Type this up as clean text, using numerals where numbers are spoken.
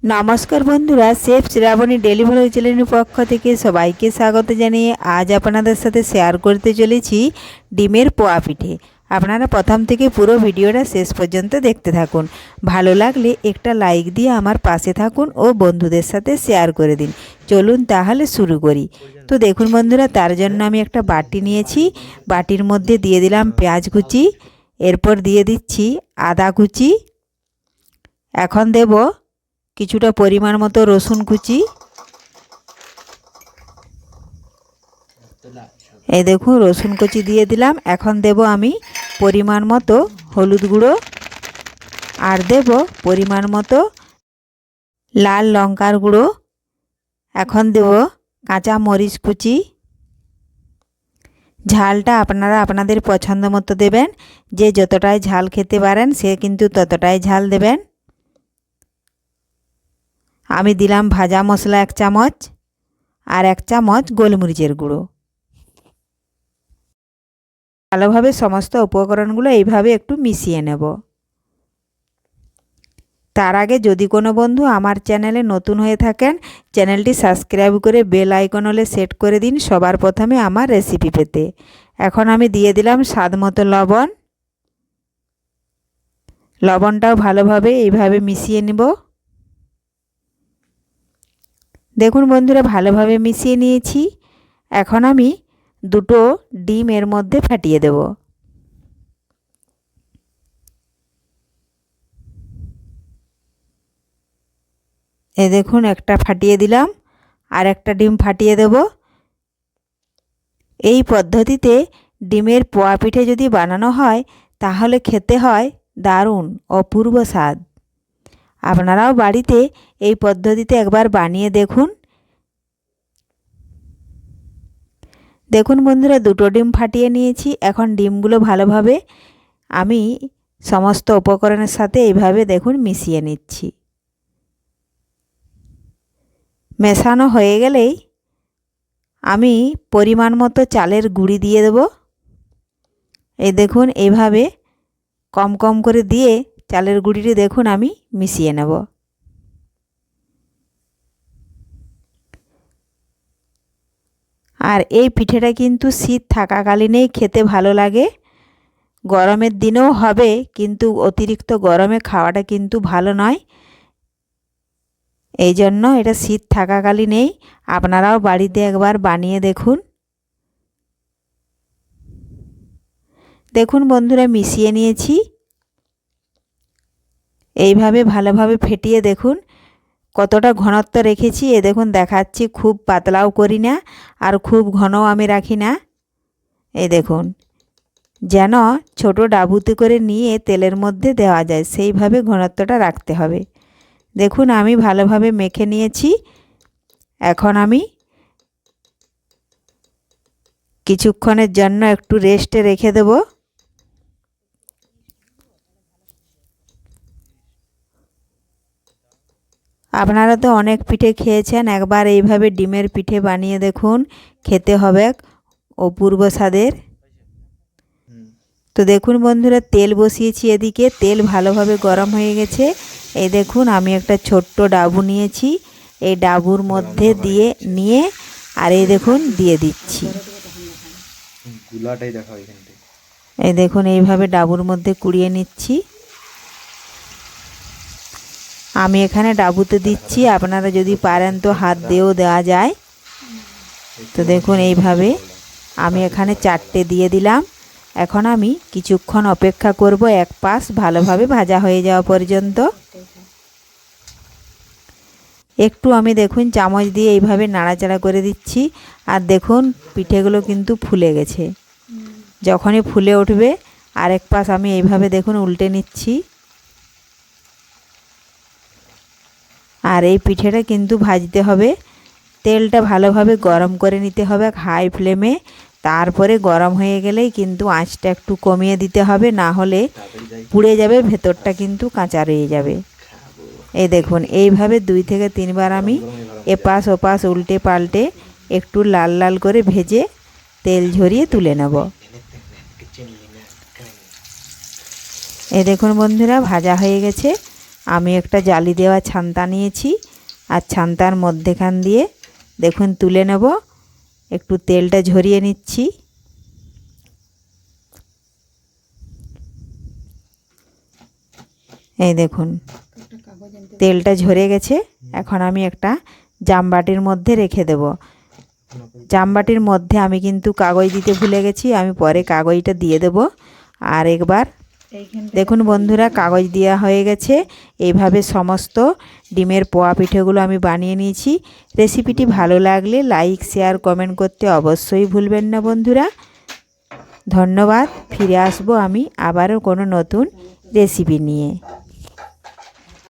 নমস্কার বন্ধুরা, chef Shrabani daily vlog চ্যানেলের পক্ষ থেকে সবাইকে স্বাগত জানিয়ে আজ আপনাদের সাথে শেয়ার করতে চলেছি ডিমের পোয়া পিঠে। আপনারা প্রথম থেকে পুরো ভিডিওটা শেষ পর্যন্ত দেখতে থাকুন। ভালো লাগলে একটা লাইক দিয়ে আমার পাশে থাকুন ও বন্ধুদের সাথে শেয়ার করে দিন। চলুন তাহলে শুরু করি। তো দেখুন বন্ধুরা, তার জন্য আমি একটা বাটি নিয়েছি। বাটির মধ্যে দিয়ে দিলাম পেঁয়াজ কুচি, এরপর দিয়ে দিচ্ছি আদা কুচি, এখন দেব কিছুটা পরিমাণ মতো রসুন কুচি। এই দেখুন রসুন কুচি দিয়ে দিলাম। এখন দেব আমি পরিমাণ মতো হলুদ গুঁড়ো, আর দেব পরিমাণ মতো লাল লঙ্কার গুঁড়ো। এখন দেব কাঁচা মরিচ কুচি। ঝালটা আপনারা আপনাদের পছন্দ মতো দেবেন, যে যতটাই ঝাল খেতে পারেন সে কিন্তু ততটাই ঝাল দেবেন। আমি দিলাম ভাজা মশলা 1 চামচ আর 1 চামচ গোলমরিচের গুঁড়ো। ভালোভাবে সমস্ত উপকরণগুলো এইভাবে একটু মিশিয়ে নেব। তার আগে যদি কোনো বন্ধু আমার চ্যানেলে নতুন হয়ে থাকেন, চ্যানেলটি সাবস্ক্রাইব করে বেল আইকন হলে সেট করে দিন সবার প্রথমে আমার রেসিপি পেতে। এখন আমি দিয়ে দিলাম স্বাদ মতো লবণ। লবণটাও ভালোভাবে এইভাবে মিশিয়ে নেব। দেখুন বন্ধুরা, ভালোভাবে মিশিয়ে নিয়েছি। এখন আমি দুটো ডিম এর মধ্যে ফাটিয়ে দেব। এই দেখুন একটা ফাটিয়ে দিলাম, আর একটা ডিম ফাটিয়ে দেব। এই পদ্ধতিতে ডিমের পোয়া পিঠে যদি বানানো হয় তাহলে খেতে হয় দারুণ অপূর্ব স্বাদ। আপনারাও বাড়িতে এই পদ্ধতিতে একবার বানিয়ে দেখুন। দেখুন বন্ধুরা, দুটো ডিম ফাটিয়ে নিয়েছি। এখন ডিমগুলো ভালোভাবে আমি সমস্ত উপকরণের সাথে এইভাবে দেখুন মিশিয়ে নিচ্ছি। মেশানো হয়ে গেলেই আমি পরিমাণ মতো চালের গুঁড়ি দিয়ে দেব। এই দেখুন এইভাবে কম কম করে দিয়ে চালের গুঁড়িটি দেখুন আমি মিশিয়ে নেব। আর এই পিঠেটা কিন্তু শীত থাকাকালীনেই খেতে ভালো লাগে। গরমের দিনেও হবে, কিন্তু অতিরিক্ত গরমে খাওয়াটা কিন্তু ভালো নয়। এই জন্য এটা শীত থাকাকালীনেই আপনারাও বাড়িতে একবার বানিয়ে দেখুন। দেখুন বন্ধুরা, মিশিয়ে নিয়েছি। এইভাবে ভালোভাবে ফেটিয়ে দেখুন কতটা ঘনত্ব রেখেছি। এ দেখুন দেখাচ্ছি, খুব পাতলাও করি না আর খুব ঘনও আমি রাখি না। এই দেখুন, যেন ছোট ডাবুতে করে নিয়ে তেলের মধ্যে দেওয়া যায় সেইভাবে ঘনত্বটা রাখতে হবে। দেখুন আমি ভালোভাবে মেখে নিয়েছি। এখন আমি কিছুক্ষণের জন্য একটু রেস্টে রেখে দেব। আপনারা তো অনেক পিঠে খেয়েছেন, একবার এইভাবে ডিমের পিঠে বানিয়ে দেখুন, খেতে হবে অপূর্ব স্বাদের। তো দেখুন বন্ধুরা, তেল বসিয়েছি এদিকে, তেল ভালোভাবে গরম হয়ে গেছে। এই দেখুন আমি একটা ছোট্ট ডাবু নিয়েছি, এই ডাবুর মধ্যে নিয়ে আর এই দেখুন দিয়ে দিচ্ছি। এই দেখুন এইভাবে ডাবুর মধ্যে কুড়িয়ে নিচ্ছি। আমি এখানে ডাবুতে দিচ্ছি, আপনারা যদি পারেন তো হাত দিয়েও দেওয়া যায়। তো দেখুন এইভাবে আমি এখানে 4টে দিয়ে দিলাম। এখন আমি কিছুক্ষণ অপেক্ষা করব এক পাশ ভালোভাবে ভাজা হয়ে যাওয়া পর্যন্ত। একটু আমি দেখুন চামচ দিয়ে এইভাবে নাড়াচাড়া করে দিচ্ছি। আর দেখুন পিঠেগুলো কিন্তু ফুলে গেছে। যখনই ফুলে উঠবে আরেক পাশ আমি এইভাবে দেখুন উল্টে নিচ্ছি। আর এই পিঠেটা কিন্তু ভাজতে হবে, তেলটা ভালোভাবে গরম করে নিতে হবে হাই ফ্লেমে। তারপরে গরম হয়ে গেলেই কিন্তু আঁচটা একটু কমিয়ে দিতে হবে, না হলে পুড়ে যাবে, ভেতরটা কিন্তু কাঁচা রয়ে যাবে। এই দেখুন এইভাবে 2 থেকে 3 বার আমি এপাশ ওপাশ উল্টে পাল্টে একটু লাল লাল করে ভেজে তেল ঝরিয়ে তুলে নেব। এই দেখুন বন্ধুরা, ভাজা হয়ে গেছে। আমি একটা জালি দেওয়া ছান্তা নিয়েছি, আর ছান্তার মধ্যেখান দিয়ে দেখুন তুলে নেব। একটু তেলটা ঝরিয়ে নিচ্ছি। এই দেখুন তেলটা ঝরে গেছে। এখন আমি একটা জামবাটির মধ্যে রেখে দেব। জামবাটির মধ্যে আমি কিন্তু কাগজ দিতে ভুলে গেছি, আমি পরে কাগজটা দিয়ে দেব। আর একবার দেখুন বন্ধুরা, কাগজ দেওয়া হয়ে গেছে। এইভাবে সমস্ত ডিমের পোয়া পিঠেগুলো আমি বানিয়ে নিয়েছি। রেসিপিটি ভালো লাগলে লাইক, শেয়ার, কমেন্ট করতে অবশ্যই ভুলবেন না বন্ধুরা। ধন্যবাদ। ফিরে আসবো আমি আবারও কোনো নতুন রেসিপি নিয়ে।